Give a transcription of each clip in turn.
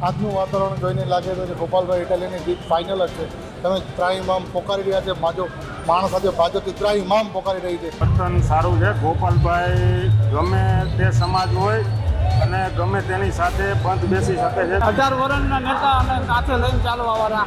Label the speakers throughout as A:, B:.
A: આજનું વાતાવરણ જોઈને લાગે તો ગોપાલભાઈ ઇટાલિયાની જીત ફાઇનલ જ છે. તમે ત્રાહિમામ પોકારી રહ્યા છે. માણસ સાથે ભાજપથી ત્રાહિમામ પોકારી રહી છે.
B: વર્તન સારું છે. ગોપાલભાઈ ગમે તે સમાજ હોય અને ગમે તેની સાથે બંધ બેસી શકે છે.
C: 18 વર્ષના નેતા અને સાથે લઈને ચાલવાવાળા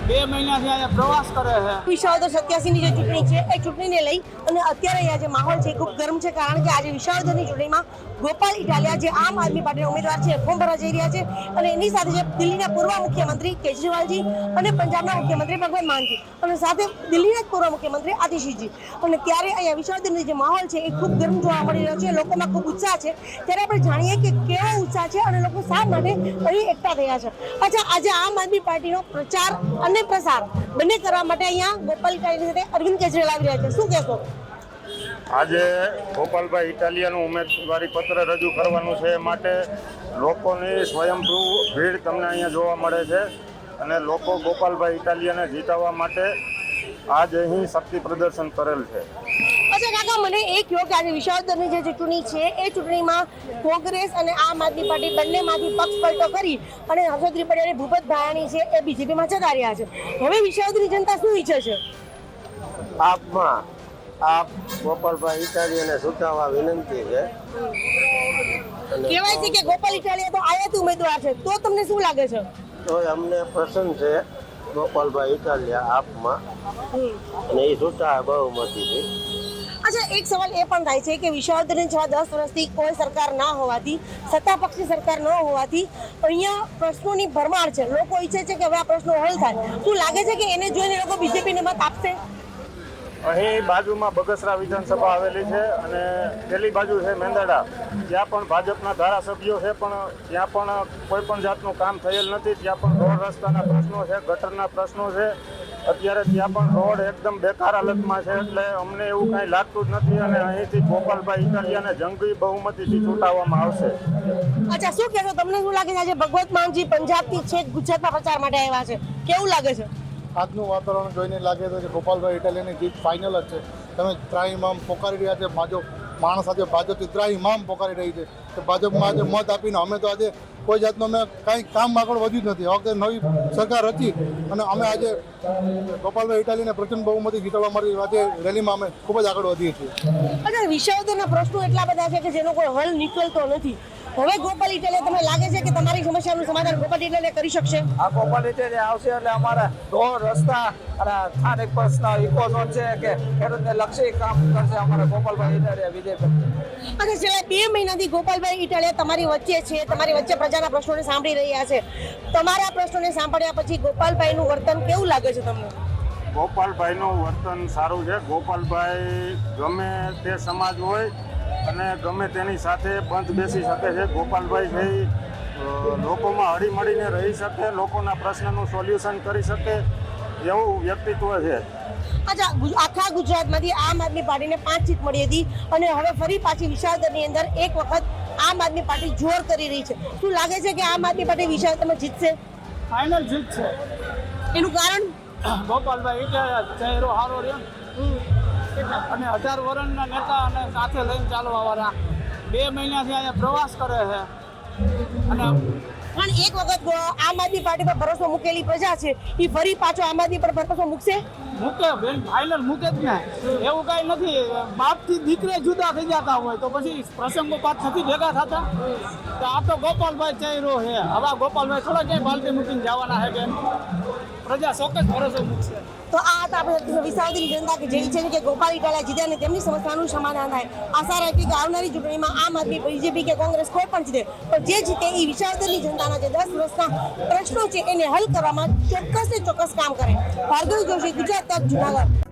C: 2 મહિનાથી અહીંયા પ્રવાસ કરે છે.
D: વિસાવદર 87ની જે ચૂંટણી છે એ ચૂંટણીને લઈ અને અત્યારે અહીંયા જે માહોલ છે ખૂબ ગરમ છે, કારણ કે આજે વિસાવદરની ચૂંટણીમાં ગોપાલ ઇટાલિયા જે આમ આદમી પાર્ટીના ઉમેદવાર છે ફોર્મ ભરવા જઈ રહ્યા છે અને એની સાથે જે દિલ્હીના પૂર્વ મુખ્યમંત્રી કેજરીવાલજી અને પંજાબના મુખ્યમંત્રી ભગવંત માનજી અને સાથે દિલ્હીના જ પૂર્વ મુખ્યમંત્રી આતિશીજી. અને ત્યારે અહીંયા વિસાવદરની જે માહોલ છે એ ખૂબ ગરમ જોવા મળી રહ્યો છે. લોકોમાં ખૂબ ઉત્સાહ છે. ત્યારે આપણે જાણીએ કે કેવો ઉત્સાહ છે અને લોકો શા માટે અહીં એકઠા થયા છે. અચ્છા, આજે આમ આદમી પાર્ટીનો પ્રચાર અને પ્રસાર બંને કરવા માટે અહીંયા ગોપાલ ઇટાલિયા સાથે અરવિંદ કેજરીવાલ આવી રહ્યા છે. શું કહેશો?
B: આજે ગોપાલભાઈ ઇટાલિયાનું ઉમેદવારી પત્ર રજૂ કરવાનું છે, એ માટે લોકોની સ્વયંભૂ ભીડ તમને અહીંયા જોવા મળે છે અને લોકો ગોપાલભાઈ ઇટાલિયાને જીતાવવા માટે આજ અહીં શક્તિ પ્રદર્શન કરેલ છે.
D: અચ્છા કાકા, મને એ કહો કે આજે વિસાવદરની જે ચૂંટણી છે એ ચૂંટણીમાં કોંગ્રેસ અને આમ આદમી પાર્ટી બંનેમાંથી પક્ષ પલટો કરી અને હર્ષદ ત્રિપાઠી અને ભૂપત ભાયાણી છે એ બીજેપીમાં જતા રહ્યા છે. હવે વિસાવદરની જનતા શું ઈચ્છે છે?
E: આપ ગોપાલભાઈ ઇટાલિયાને ચૂંટાવવા વિનંતી છે.
D: કહેવાય છે કે ગોપાલ ઇટાલિયા તો આયાતી ઉમેદવાર છે, તો તમને શું લાગે છે?
E: તો અમને પસંદ છે ગોપાલભાઈ ઇટાલિયા આપમાં, અને એ ચૂંટાવે બહુમતીથી.
D: અચ્છા, એક સવાલ એ પણ થાય છે કે વિસાવદરની છેલ્લા 10 વર્ષથી કોઈ સરકાર ના હોવાથી, સત્તા પક્ષની સરકાર ન હોવાથી અહીંયા પ્રશ્નોની ભરમાર છે. લોકો ઈચ્છે છે કે હવે આ પ્રશ્નો હલ થાય. શું લાગે છે કે એને જોઈને લોકો બીજેપીને મત આપશે?
B: અહીં બાજુમાં બગસરા વિધાનસભા આવેલી છે અને પેલી બાજુ છે મેંદરડા. ત્યાં પણ ભાજપના ધારાસભ્યો છે, પણ ત્યાં પણ કોઈ પણ જાતનું કામ થયેલ નથી. ત્યાં પણ રોડ રસ્તાના પ્રશ્નો છે, ગટરના પ્રશ્નો છે. અત્યારે ત્યાં પણ રોડ એકદમ બેકાર હાલતમાં છે. એટલે અમને એવું કાંઈ લાગતું જ નથી અને અહીંથી ગોપાલભાઈ ઇટાલિયાને જંગી બહુમતીથી ચૂંટાવવામાં આવશે.
D: અચ્છા, શું કહેશો? તમને શું લાગે છે આજે ભગવત માનજી પંજાબથી છેક ગુજરાતના પ્રચાર માટે આવ્યા છે? કેવું લાગે છે?
A: આજનું વાતાવરણ જોઈને લાગે તો ગોપાલભાઈ ઇટાલિયાની જીત ફાઇનલ જ છે. તમે ત્રાહિમામ પોકારી રહ્યા છે. માણસ સાથે ભાજપથી ત્રાહિમામ પોકારી રહી છે. તો ભાજપમાં આજે મત આપીને અમે તો આજે કોઈ જાતનું અમે કાંઈ કામ આગળ વધ્યું જ નથી. આ વખતે નવી સરકાર હતી અને અમે આજે ગોપાલભાઈ ઇટાલિયાને પ્રચંડ બહુમતી જીતાડવા માટે આજે રેલીમાં અમે ખૂબ જ આગળ વધીએ છીએ.
D: અચ્છા, વિસાવદરના પ્રશ્નો એટલા બધા છે કે જેનો કોઈ હલ નીકળતો નથી. હવે ગોપાલ ઇટાલિયા તમને લાગે છે કે તમારી સમસ્યાનું સમાધાન ગોપાલ ઇટાલિયા કરી શકશે?
C: આ ગોપાલ ઇટાલિયા આવશે એટલે અમારા રોડ રસ્તા અને સ્થાનિક પ્રશ્ન ઇકોઝોન છે કે ખેડૂતને લક્ષી કામ કરશે અમારા ગોપાલભાઈ ઇટાલિયા બીજેપી.
D: અને છેલ્લા 2 મહિનાથી ગોપાલભાઈ ઇટાલિયા તમારી વચ્ચે છે, તમારી વચ્ચે પ્રજાના પ્રશ્નોને સાંભળી રહ્યા છે. તમારા પ્રશ્નોને સાંભળ્યા પછી ગોપાલભાઈનું વર્તન કેવું લાગે છે તમને?
B: ગોપાલભાઈનું વર્તન સારું છે. ગોપાલભાઈ ગમે તે સમાજ હોય અને ગમે તેની સાથે બંધ બેસી શકે છે. ગોપાલભાઈ છે લોકોમાં હળીમળીને રહી શકે, લોકોના પ્રશ્નનું સોલ્યુશન કરી શકે એવું વ્યક્તિત્વ છે.
D: અચ્છા, આખા ગુજરાતમાંથી આમ આદમી પાર્ટીને 5 સીટ મળી હતી અને હવે ફરી પાછી વિસાવદરની અંદર એક વખત આમ આદમી પાર્ટી જોર કરી રહી છે. શું લાગે છે કે આમ આદમી પાર્ટી વિસાવદરમાં જીતશે?
C: ફાઇનલ જીત છે.
D: એનું કારણ?
C: ગોપાલભાઈ ઇટાલિયા ચહેરો સારો રહ્યો અને 18 વર્ષના નેતા અને સાથે લઈને ચાલવાવાળા 2 મહિનાથી અહીંયા પ્રવાસ કરે છે. અને
D: પણ એક વખત આમ આદમી પાર્ટી પર ભરોસો મૂકેલી પ્રજા છે એ ફરી પાછો આમ આદમી પર ભરોસો મૂકશે?
C: મૂકે બેન, ફાઇનલ મૂકે જ ને. એવું કાંઈ નથી. બાપથી દીકરે જુદા થઈ જતા હોય તો પછી પ્રસંગો પાછ નથી ભેગા થતા. તો આ તો ગોપાલભાઈ ચહેરો છે. હવે ગોપાલભાઈ થોડા ક્યાંય બાલટી મૂકીને જવાના છે કે પ્રજા ચોક્કસ ભરોસો મૂકશે.
D: તો આ હતા આપણે વિસાવદરની જનતા કે જે ઈચ્છે છે કે ગોપાલ ઇટાલિયા જીતે અને તેમની સમસ્યાનું સમાધાન થાય. આશા રાખી કે આવનારી ચૂંટણીમાં આમ આદમી, બીજેપી કે કોંગ્રેસ કોઈ પણ જીતે, પણ જે જીતે એ વિસાવદરની જનતાના જે 10 વર્ષના પ્રશ્નો છે એને હલ કરવામાં ચોક્કસ ને ચોક્કસ કામ કરે. ભાર્ગવી જોશી, ગુજરાત તક, જુનાગઢ.